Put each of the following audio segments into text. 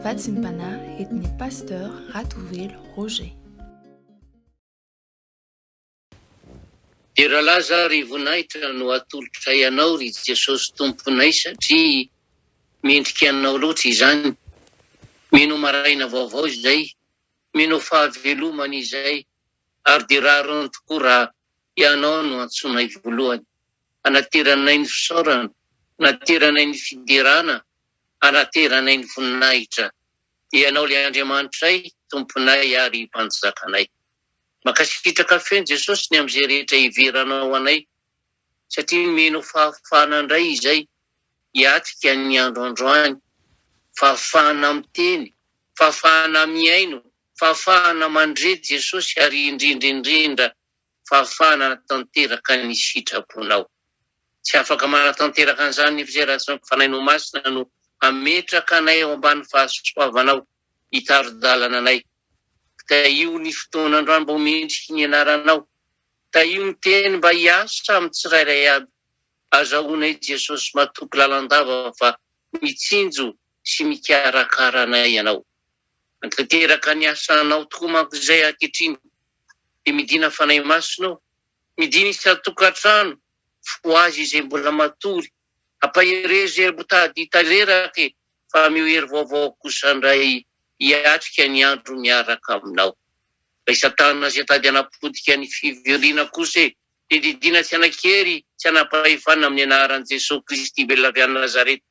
Vatsim-panahy etny pasteur Ratovelo Roger. Dia rahalahy zaho ry voninahitra no atolotra ianao ry Jesosy tomponay satria mendrika anao loatra izany. Mino maraina vaovao izay, mino fahavelomana izay, ary dia rariny tokoa raha ianao no antsoinay voalohany. Anateranay ny fisaorana, anateranay ny fiderana, anateranay ny voninahitra. Dia ianao ilay Andriamanitray, tomponay ary mpanjakanay. Makasitraka feno Jesosy ny amin'izay rehetra iveranao anay, satria mino fahafahana indray izay hiatrika ny andro androany, fahafahana miteny, fahafahana miaino, fahafahana mandre Jesosy ary indrindra fahafahana tanteraka ny sitraponao. Tsy afaka manatanteraka an'izany ny fizeratsy fanainao masina no ametraka anay ao ambany fahasoavanao hitaro-dalana anay. Da io ny fotoanandroany mba mendriky ny anaranao. Da io ny teny mba hiasa amin'ny tsirairay aby. Azahoanay Jesosy matoky lalandava fa mitsinjo sy mikarakara anay ianao. Antanteraka ny asanao tokoa manko izay ankehitriny. Dia midina fanay masonao, midina isa-tokantrano, fo azy izay mbola matory, ampaherezy botady hitarerake, fa miohery vaovao kosa indray hiatrika ny andro miaraka aminao. Fa isa-tanana izay tady hanapodika ny fiveriana kosa dia didina tsy anakery, tsy hanapahefana amin'ny anaran'i Jesosy Kristy Belavian'i Nazareta.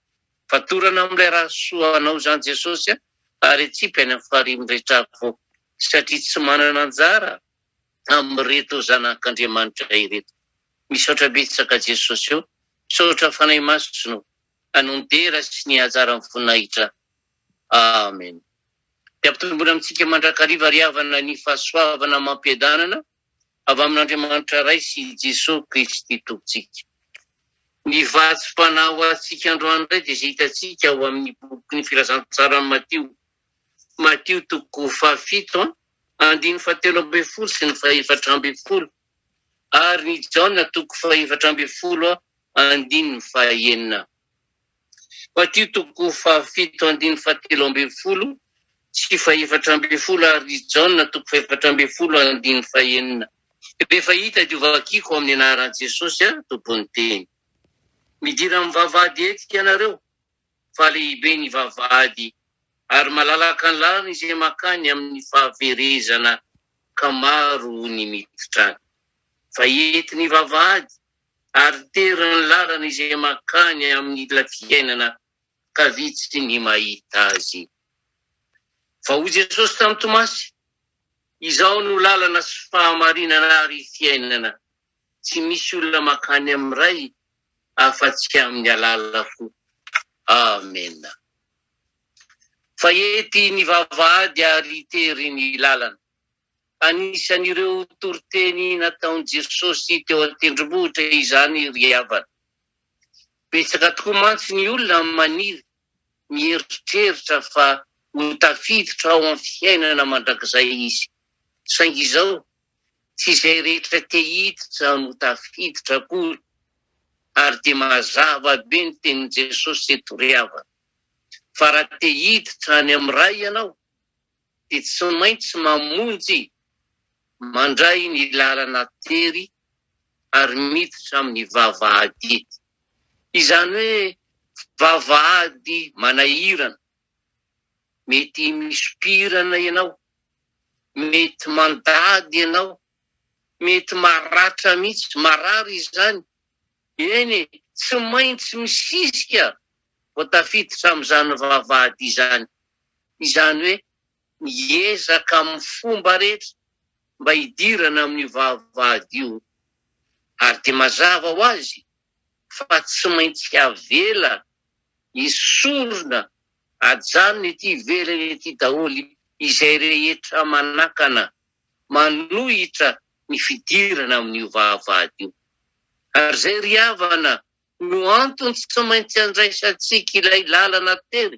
Fatorana amin'ilay raha soa anao izany Jesosy, ary atsipy any amin'ny farihy rehetra avao, satria tsy manana anjara amin'ireto zanak'Andriamanitra ireto. Misaotra betsaka Jesosy eo, misaotra fanay masino, anondera sy ny anjara voninahitra. Amen. Dia ampitombona amintsika mandrakariva ry havana ny fahasoavana mampiadanana avy amin'Andriamanitra ray sy Jesosy Kristy tompontsika. Ny vatsim-panahy ho antsika androany indray dia izay hitantsika ao amin'ny boky ny filazantsara Matio. Matio toko 7, andiny 17 sy ny 14, ary ny Jaona toko 14, andiny 9. Matio toko 7, andiny 17 sy 14, ary ny Jaona toko 14, andiny 9. Rehefa hita diovakiko amin'ny anaran'i Jesosy tompony teny. Midira mivavahady etika ianareo, fa lehibe ny vavahady, ary malalaka ny lalana izay makany amin'ny fahaverezana, ka maro ny miditra. Fa ety ny vavahady, ary tery ny lalana izay makany amin'ny lafiainana, ka vitsy ny mahita azy. Fa hoy Jesosy tamin'ny Tomasy, izao no lalana sy fahamarinana ary fiainana. Tsy misy olona makany amin'iray afa-tsy amin'ny alalako. Amen. Fa ety ny vavahady ary tery ny lalana. Anisan'ireo toriteny nataon'i Jesosy teo an-tendrombohitra izany ry havana. Betsaka tokoa mantsy ny olona maniry, mieritreritra fa ho tafiditra ao amin'ny fiainana mandrakizay izy. Saingy izao, tsy izay rehetra te hiditra no tafiditra akory, ary dia mazava be ny tenin'i Jesosy eto ry havana. Fa raha te hiditra any amin'iray ianao, dia tsy maintsy mamonjy, mandray ny lalana tery, ary miditra amin'ny vavahady. Izany hoe vavahady manahirana, mety misopirana ianao, mety mandady ianao, mety maratra mihitsy, marary izany. Eny, tsy maintsy misisika vao tafiditra amin'izany vavahady izany. Izany hoe miezaka amin'ny fomba rehetra mba hidirana amin'ny vavahady io. Ary dia mazava ho azy, fa tsy maintsy avela, hisorona, ajanona ety ivelany ety daholo izay rehetra manakana, manohitra ny fidirana amin'io vavahady io. Ary izay ry havana no antony tsy maintsy andraisantsika ilay lalana tery,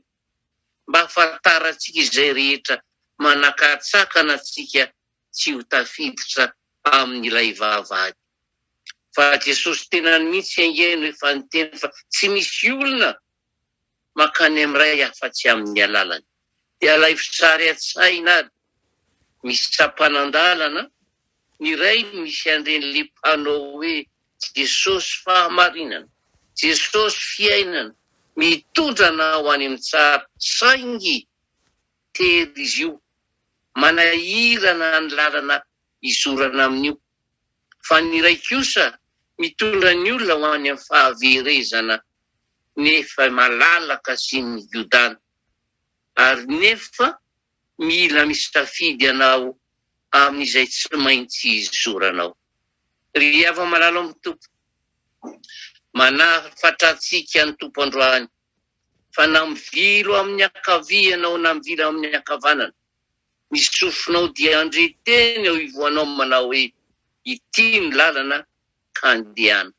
mba hafantarantsika izay rehetra manakatsakana antsika tsy ho tafiditra amin'ilay vavahady. Fa Jesosy tena mihitsy haingeno efa niteny fa tsy misy olona makany amin'iray afa-tsy amin'ny alalany. dia ilay fisary an-tsaina ary misy sampanandalana ny iray misy andren'le mpanao hoe Jesosy fahamarinana, Jesosy fiainana, mitondrana ho any amin'ny tsara. Saingy tery izy io, manahirana ny lalana izorana amin'io. Fa ny iray kosa mitondra ny olona ho any amin'ny fahaverezana, nefa malalaka sy migodana. Ary nefa mila misafidy anao amin'izay tsy maintsy izoranao. Ry hava-malala amin'ny tompo, manafatra antsika ny tompo androany, fa na mivilo amin'ny ankavianao na mivilo amin'ny ankavanana, misy sofinao dia andreteny eo ivoanao manao hoe ity ny lalana ka andehana.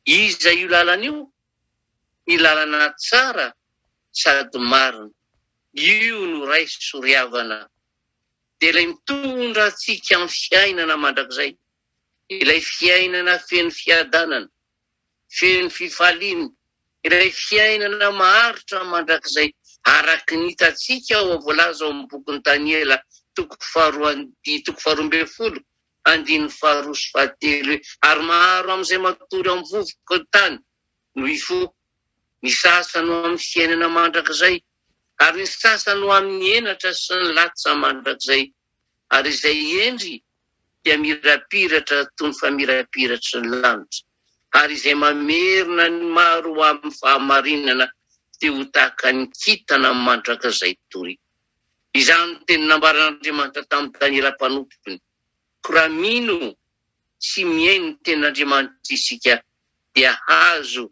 Iza io lalana io? Ny lalana tsara sady marina. Io no raisoriavana. Dia ilay mitondra antsika amin'ny fiainana mandrakizay, ilay fiainana feno fiadanana, feno fifaliana, ilay fiainana maharitra mandrakizay, araky ny hitantsika ao voalaza ao amin'ny bokin'ny Daniela toko 12, andininy 2:7, ary maro amin'izay matory amin'ny vovoka ny tany no ifo, ny sasany ho amin'ny fiainana mandrakizay, ary ny sasany ho amin'ny enatra sy ny latsa mandrakizay, ary izay endry dia mirapiratra toy ny famirapiratra ny lanitra, ary izay mamerina ny maro ho amin'ny fahamarinana dia ho tahaka ny kintana mandrakizay toy. Izany teny nambaran'Andriamanitra tamin'ny Daniela mpanompony. Koa mino sy miaino ny tenin'Andriamanitra isika dia azo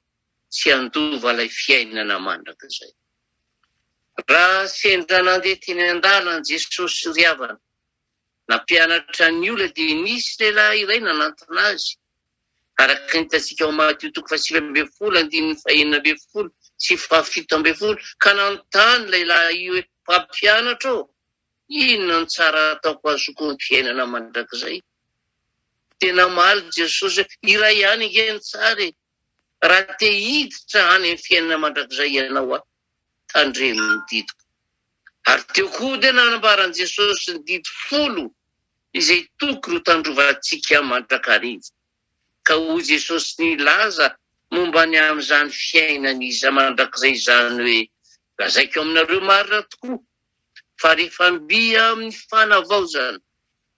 tsy andova ilay fiainana mandrakizay. Raha sendra nandeha teny an-dalana Jesosy ry havana, nampianatra ny olona dia nisy lehilahy iray nanantona azy. Araky ny hitantsika ao Matteo 7:9 sy 17, ka nanontany lehilahy io hoe mpampianatra ô, inona ny tsara ataoko azoko ny fiainana mandrakizay? Tena maly Jesosy, iray ihany ige ny tsara e. Raha te hiditra any amin'ny fiainana mandrakizay ianao aho, tandremo ny didiko. Ary teo koa dia nanambaran Jesosy ny didy 10 izay tokony ho tandrovantsika mandrakariva. Ka hoy Jesosy nilaza momba ny amin'izany fiainana iza mandrakizay izany hoe, lazaiko aminareo marina tokoa, fa rehefa mbia amin'ny fanavaozana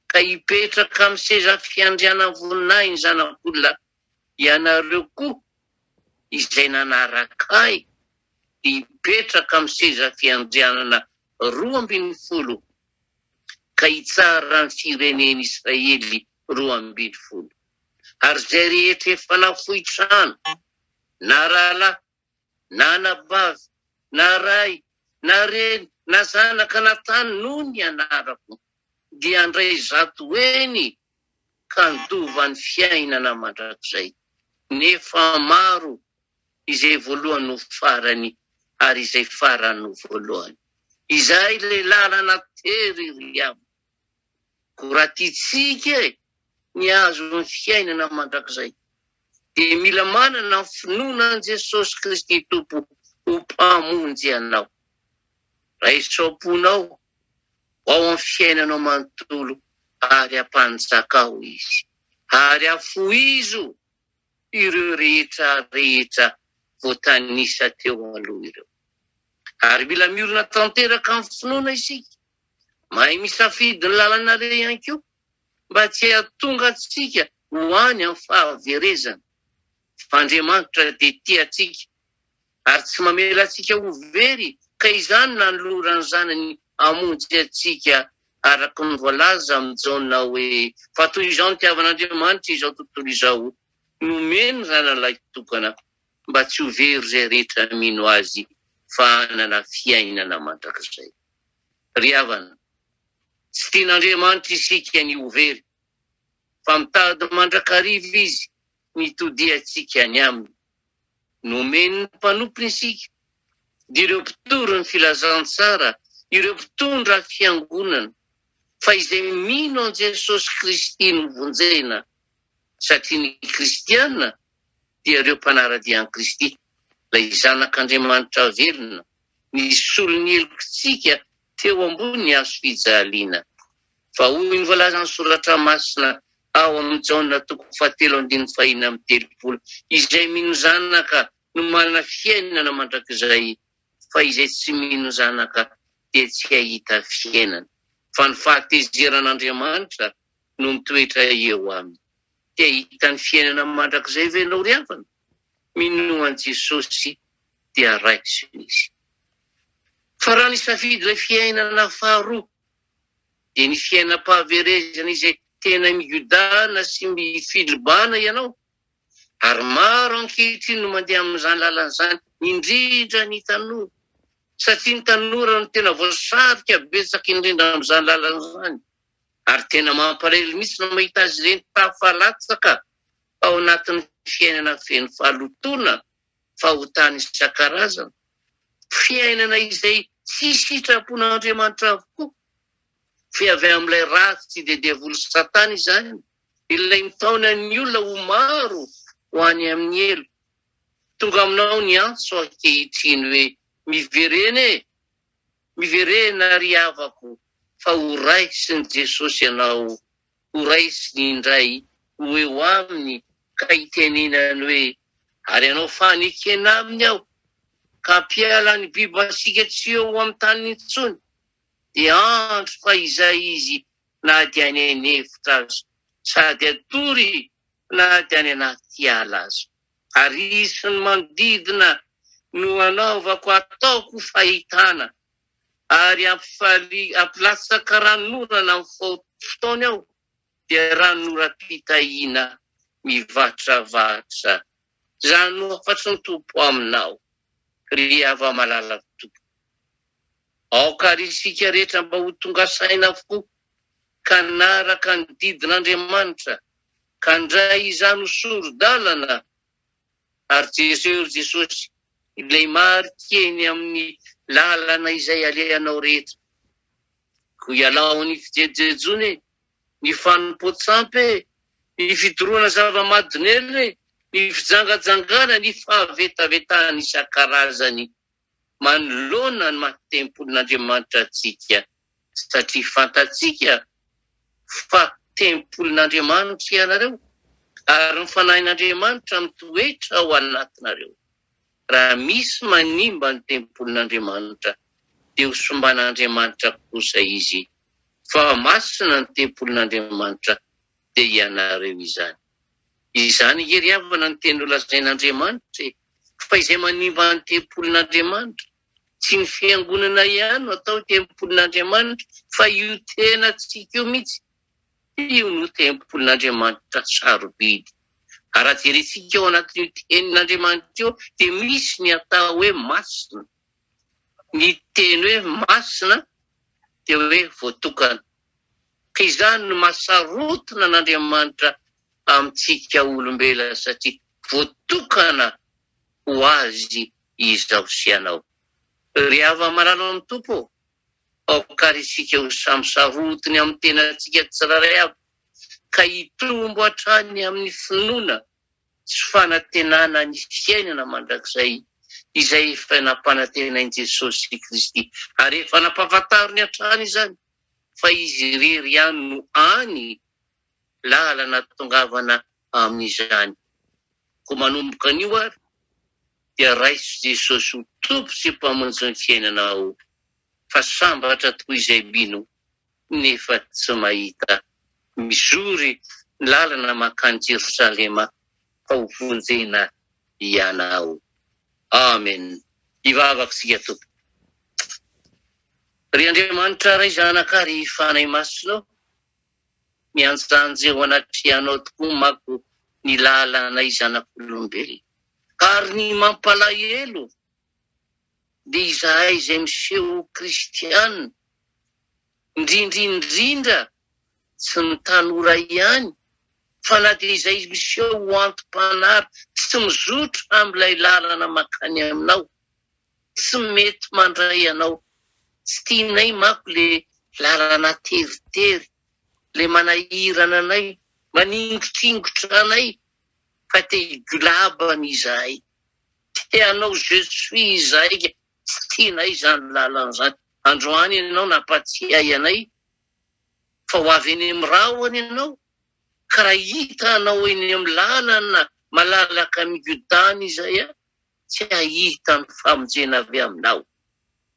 ka hipetraka amin'ny seza fiandriana voninahiny zanak'olona, ianareo koa izay nanaraka dia hipetraka amin'ny seza fiandrianana 12 ka hitsara ny fireneny Israely 12. Ary izay rehetra efa nafohy trano, na rahalahy, na anabavy, na ray, na reny, na zanaka na tany no ny anarako, dia andray zato eny ka ndova ny fiainana mandrakizay. Nefa maro izay voalohany no farany, ary izay farany no voalohany. Izay le lalana tery ry havana. Ko raha tiantsika ny azo ny fiainana mandrakizay, dia mila manana ny finoana Jesosy Kristy Tompo ho mpamonjy anao. Raisaom-ponao ao amin'ny fiainanao manontolo, ary ampanjakao izy, ary afoizo ireo rehetra voatanisa teo aloha ireo. Ary mila miorina tanteraka amin'ny finoana isika, mahay misafidy ny lalana re ihany koa, mba tsy hahatonga antsika ho any amin'ny fahaverezana. Fa Andriamanitra dia tia antsika, ary tsy mamela antsika ho very, ka izany nanolorany zanany hamonjy antsika araky ny voalaza amin'ny Jaona hoe, fa toy izao ny tiavan'Andriamanitra izao tontolo izao, nomeny zanan'ilay tokana mba tsy ho very izay rehetra mino azy, fa hanana fiainana mandrakizay. Ry havana, tsy tian'Andriamanitra isika ny ho very, fa mitady mandrakariva izy mitodia antsika ny aminy. Nomeny ny mpanompony isika, dia ireo mpitory ny filazantsara, ireo mpitondra fiangonana, fa izay mino an Jesosy Kristy no vonjena, satria ny kristianina dia ireo mpanara-dia an Kristy, ilay zanak'Andriamanitra velona, ny solon'ny helokitsika teo ambony azo fijaliana. Fa hoy ny voalazany soratra masina ao amin'ny Jaona 3:4-5 izay mino zanaka no manana fiainana mandrakizay, fa izay tsy mino zanaka dia tsy ahita fiainana. Fa ny fahatezeran'Andriamanitra no mitoetra eo aminy. Dia hita ny fiainana mandrakizay ve ianao ry havana? Mino an Jesosy dia raisiny izy. Fa raha nisafidy ilay fiainana faharoa, dia ny fiainam-pahaverezana izay tena migodana sy mifilibana ianao, ary maro ankehitriny no mandeha amin'izany lalan'izany, indrindra ny tanora. Satria ny tanora no tena voasarika betsaka indrindra amin'izany lalan'izany, ary tena mampalahelo mihitsy no mahita azy ireny tafalatsaka ao anatin'ny fiainana feno fahalotona, fahotana isan-karazana, fiainana izay tsy sitrapon'Andriamanitra avokoa. Fa avy amin'ilay ratsy dia diavolo Satana izany, ilay mitaona ny olona ho maro ho any amin'ny elo. Tonga aminao ny antso ankehitriny hoe miverena ry havako, fa ho raisin'i Jesosy ianao, ho raisiny indray ho eo aminy, ka hitenenany hoe ary ianao fanekena aminy aho, ka ampiala ny biby asika tsy eo amin'ny tany intsony, dia andro fa izay izy na dia any anefitra azo, sady atory na dia any anaty ala azo. Ary isiny manodidina no anaovako ataoko fahitana, ary ampilatsaka ranon'orana amin'ny fotoany aho, dia ranon'oram-pitahiana mivatravatra. Zany no afatry ny tompo aminao, ry hava malalaka tompo. Aoka ry isika rehetra mba ho tonga saina avokoa, ka naraka ny didin'Andriamanitra, ka ndray izany ho soro-dalana, ary Jesosy ilay marikeny amin'ny lalana izay alehanao rehetra. Ko ialao ny fijejoany, ny fanompoatsampy, ny fidoroana zava-madinely, ny fijangajangana, ny fahavetavetahana isan-karazany, manoloana ny mahatempolin'Andriamanitra antsika, satria fantatsika fa tempolin'Andriamanitra ianareo, ary ny fanahin'Andriamanitra mitoetra ao anatinareo. Raha misy manimba ny tempolin'Andriamanitra, dia ho somban'Andriamanitra kosa izy, fa masina ny tempolin'Andriamanitra dia ianareo izany. Izany ry havana ny teny lazain'Andriamanitra, fa izay manimba ny tempolin'Andriamanitra, tsy ny fiangonana ihany no atao tempolin'Andriamanitra, fa io tena tsika io mihitsy, io no tempolin'Andriamanitra sarobidy. Raha jerentsika ao anatin'io tenin'Andriamanitra io, dia misy ny atao hoe masina. Ny teny hoe masina dia hoe voatokana. Ka izany no mahasarotina n'Andriamanitra amintsika olombelona, satria voatokana ho azy izao sy ianao. Ry hava maralo amin'ny tompo, aoka ry isika ho samy sarotiny amin'ny tenantsika tsiraray avy, ka hitombo hatrany amin'ny finoana sy fanantenana ny fiainana mandrakizay, izay efa nampanantenain'i Jesosy Kristy, ary efa nampahafantariny hatrany izany, fa izy irery ihany no any lalana tongavana amin'izany. Ko manomboka an'io ary, dia raiso Jesosy ho tompo sy mpamonjy ny fiainanao, fa sambatra tokoa izay bino nefa tsy mahita, mizory ny lalana mankany Jerosalema, fa ho vonjena ianao. Amen. Ivavaka sika tompo. Ry Andriamanitra ray zanaka ry fanahy masinao, mianjanjy eo anatrehanao tokoa mako ny lalana zanak'olombelona, ary ny mampalahelo dia izahay izay miseho kristianina, indrindra tsy ny tanora ihany, fa na dia izay miseho ho antom-panary, tsy mizotra amin'ilay lalana mankany aminao, tsy mety mandray anao. Tsy tianay mako le lalana teritery, le manahirana anay, maningotr'ingotra anay, fa te higolabana izahay, te hanao je suis izahay, tsy tianay izany lalana izany. androany ianao nampatsiay anay fa ho avy eny amin'ny rahoany ianao ka raha hitanao eny amin'ny lalana malalaka migodana izay tsy ahita ny famonjena avy aminao,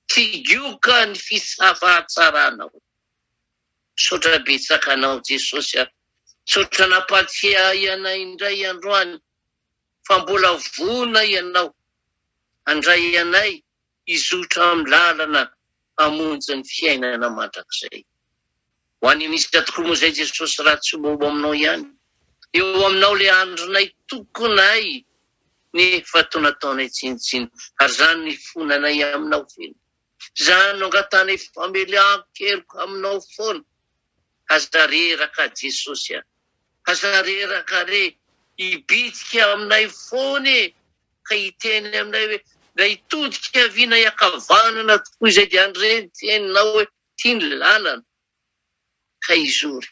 tsy gioka ny fisafahatsaranao. Misaotra betsaka anao Jesosy, misaotra nampatsiay anay indray androany fa mbola vona ianao handray anay hizotra amin'ny lalana hamonjy ny fiainana mandrakizay. Ho any misy tokoa moa izay Jesosy raha tsy momba aminao ihany, eo aminao le andronay tokonay nefa toa nataonay tsinitsiny, ary zany ny fonanay aminao feno, zany no angatanay famelan-keloka aminao foana. Aza reraka Jesosy, aza reraka re hibitsika aminay foana ka hiteny aminay hoe raha hitodika aviana iakavanana tokoa izay dia andreny teninao hoe tia ny lalana ka izory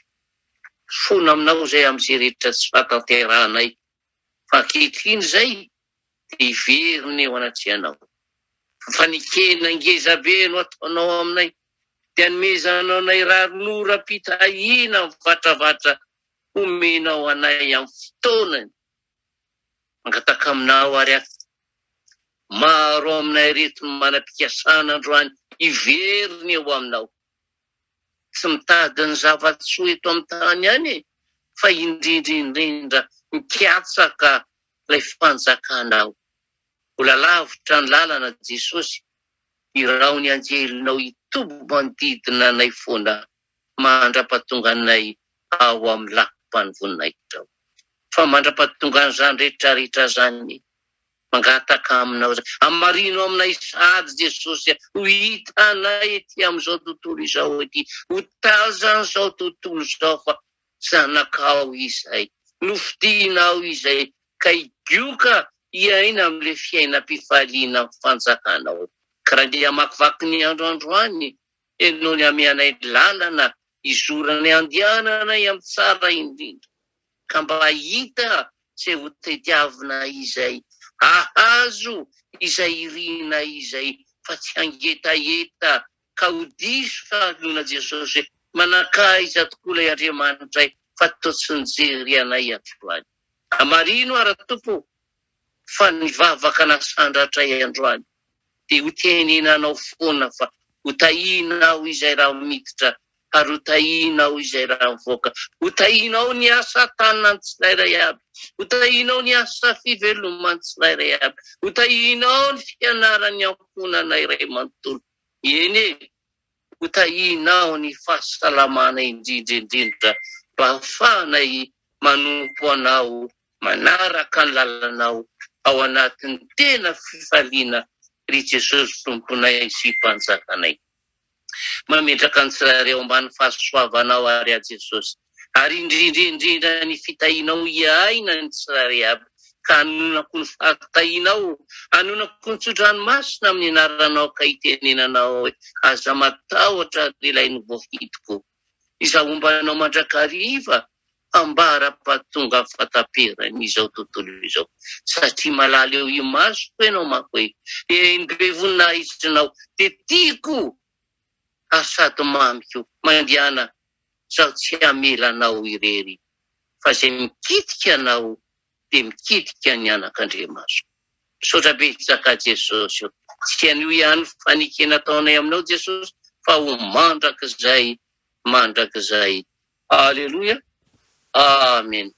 fona aminao zay amin'izay rehetra tsy fatanteranay, fa ankehitriny zay dia iveriny eo anatrianao. Fanikena ngezabe no ataonao aminay, dia nomezanao anay raronora-pitahina mivatravatra omenao anay amin'ny fotoanany. Mangataka aminao ary maro aminay reto ny manam-pikasana androany iveriny eo aminao, tsy mitady ny zava-tsoa eto amin'ny tany any fa indrindra mikatsaka ilay fanjakanao. Mbola lavitra ny lalana Jesosy, irao ny anjelinao hitobo manodidina anay foana, mandra-pahatonga anay ao amin'ny lakom-panovoninay. Fa mandra-pahatonga an'izany rehetrarehetra zany mangataka aminao, hamarino aminay sady Jesosy, ho hitanay ety amin'izao tontolo izao ety, ho tazan'izao tontolo izao fa zanakao izay, nofidianao izay, ka higioka iaina amin'ilay fiainam-pifaliana amin'ny fanjakanao. Ka raha dia hamakivaky ny androandroany, enao ny amianay lalana izorany andehananay amin'ny tsara indrindra, ka mba hita izay ho tediavina izay, ahazo izay irina izay, fa tsy angetaheta ka ho diso ka alona Jesosy manakaiza tokoa ilay Andriamanitra fa toa tsy nijery anay androany. Amarino ara Tompo fa nivavaka nasandratra androany, dia ho tenenanao foana fa ho tahinao izay raha miditra, ary ho tahinao izay raha mivoaka, ho tahinao ny asa tanana tsirairay aby, ho tahinao ny asa fivelomany tsirairay aby, ho tahinao ny fianarany amponana iray manontolo. Eny ho tahinao ny fahasalamana indrindra mba ahafahanay manompo anao, manaraka ny lalanao ao anatin'ny tena fifaliana ry Jesosy Tomponay sy Mpanjakanay. Mametraka ny tsirairay ao ambany fahasoavanao ary a Jesosy, ary indrindra ny fitahinao iaina ny tsirairay aby, ka anonako ny fahatahinao, anonako ny tsodranomasina amin'ny anaranao ka hitenenanao hoe aza matahotra ilay ny voafitoko, iza ombanao mandrakariva ambara-pahatonga fataperany izao tontolo izao, satria malala eo imasoko ianao manko hoe eny-be voninahitrinao dia tiako sady mamiko mandiana zaho tsy hamelanao irery, fa izay mikitika anao dia mikitika ny anak'Andriamasoko. Misaotra betsaka Jesosy, tsy anio ihany fanikena ataonay aminao Jesosy, fa ho mandrakizay. Aleluia, amen.